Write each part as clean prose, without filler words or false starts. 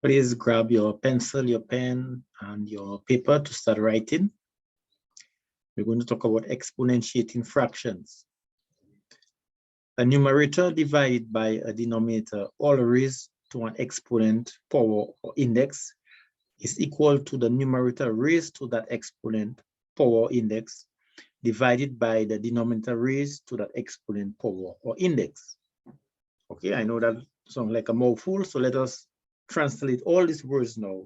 Please grab your pencil, your pen, and your paper to start writing. We're going to talk about exponentiating fractions. A numerator divided by a denominator all raised to an exponent, power, or index is equal to the numerator raised to that exponent, power, index, divided by the denominator raised to that exponent, power, or index. Okay, I know that sounds like a mouthful, so let us translate all these words now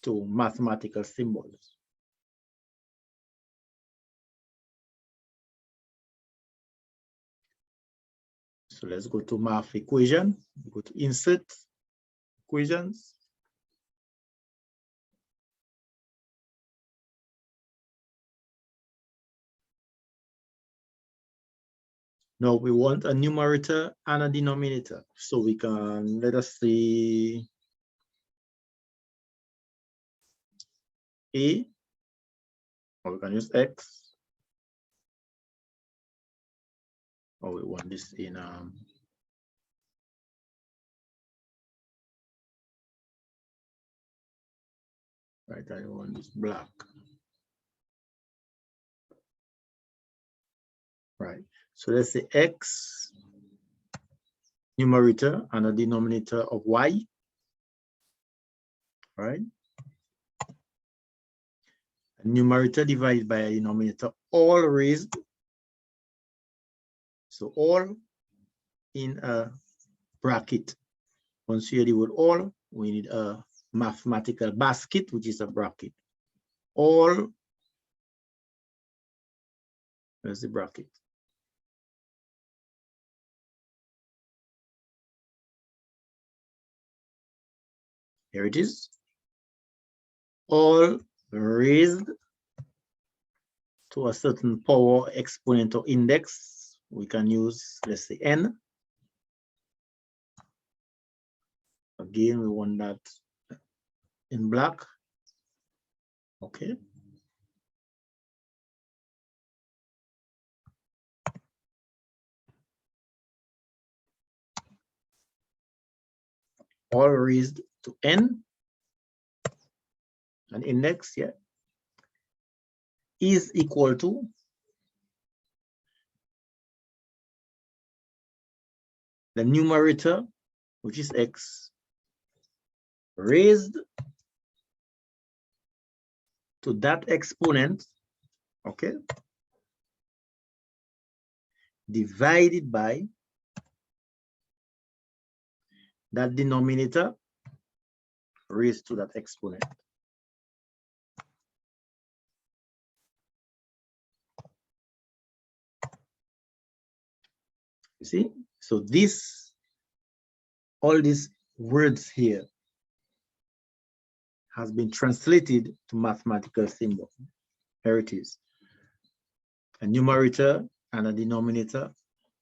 to mathematical symbols. So let's go to math equation, go to insert equations. Now we want a numerator and a denominator. So we can, let us see, A, or we can use X. Or we want this in right, I want this black. Right, so let's say X numerator and a denominator of Y, right? A numerator divided by a denominator all raised, so all in a bracket. Once you hear the word all, we need a mathematical basket, which is a bracket. All, there's the bracket. Here it is. All raised to a certain power, exponent, or index. We can use, let's say, n. Again, we want that in black. Okay. All raised to n, an index, yeah, is equal to the numerator, which is x, raised to that exponent, okay, divided by that denominator raised to that exponent. You see? So this, all these words here has been translated to mathematical symbol. Here it is. A numerator and a denominator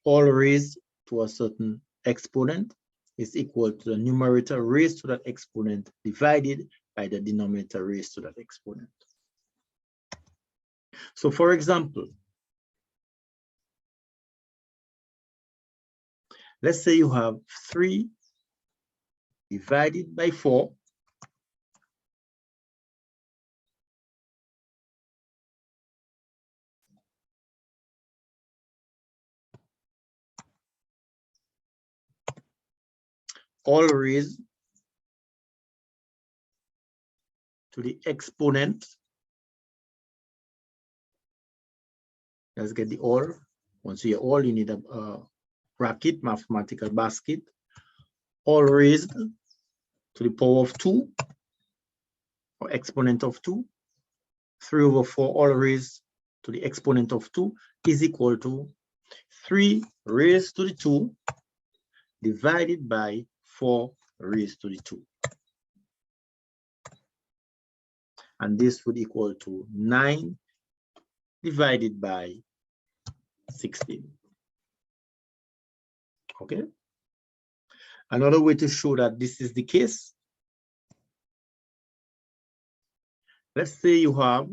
all raised to a certain exponent is equal to the numerator raised to that exponent divided by the denominator raised to that exponent. So for example, let's say you have 3 divided by 4 all raised to the exponent. Let's get the all. Once you all, you need a bracket, mathematical basket. All raised to the power of 2, or exponent of 2. 3 over 4 all raised to the exponent of 2 is equal to 3 raised to the 2 divided by 4 raised to the 2. And this would equal to 9 divided by 16. Okay. Another way to show that this is the case, let's say you have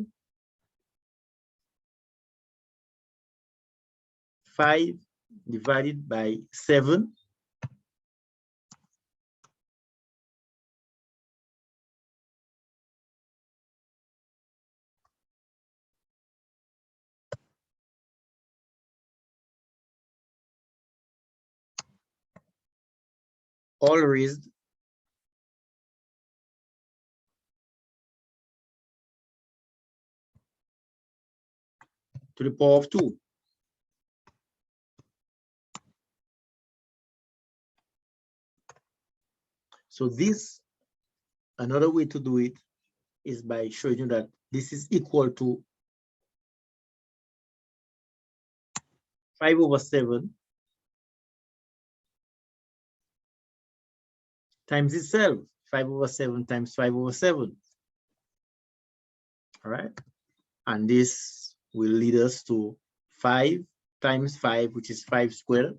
5 divided by 7 all raised to the power of 2. So this, another way to do it is by showing you that this is equal to 5/7 times itself, 5/7 times 5/7. All right, and this will lead us to 5 times 5, which is 5 squared,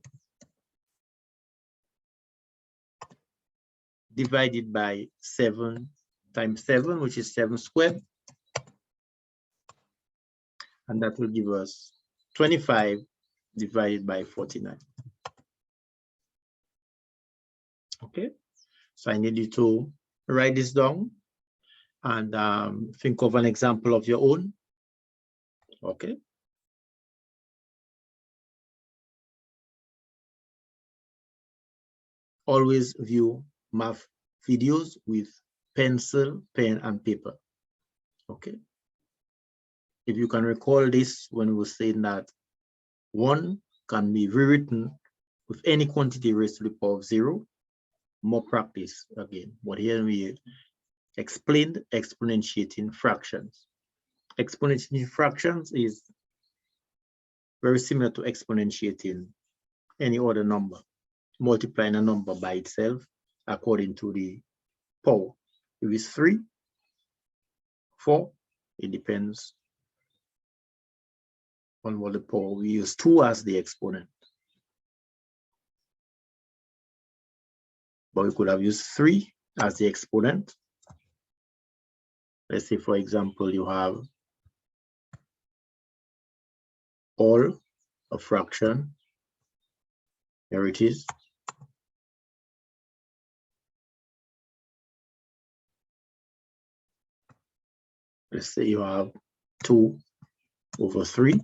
divided by 7 times 7, which is 7 squared, and that will give us 25 divided by 49. Okay, so I need you to write this down and think of an example of your own. Okay. Always view math videos with pencil, pen, and paper. Okay. If you can recall this when we were saying that 1 can be rewritten with any quantity raised to the power of 0, more practice again. But here we explained exponentiating fractions. Exponentiating fractions is very similar to exponentiating any other number, multiplying a number by itself according to the power. If it's 3, 4, it depends on what the power. We use 2 as the exponent. But we could have used 3 as the exponent. Let's say, for example, you have all a fraction. Here it is. Let's say you have 2/3.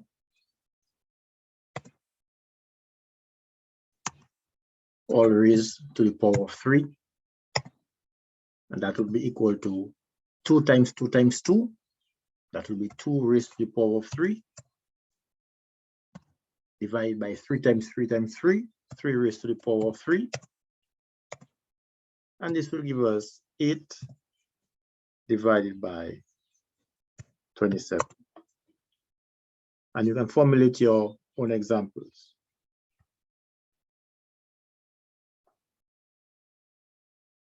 All raised to the power of 3. And that would be equal to 2 times 2 times 2. That will be 2 raised to the power of 3. Divided by 3 times 3 times 3. 3 raised to the power of 3. And this will give us 8 divided by 27. And you can formulate your own examples.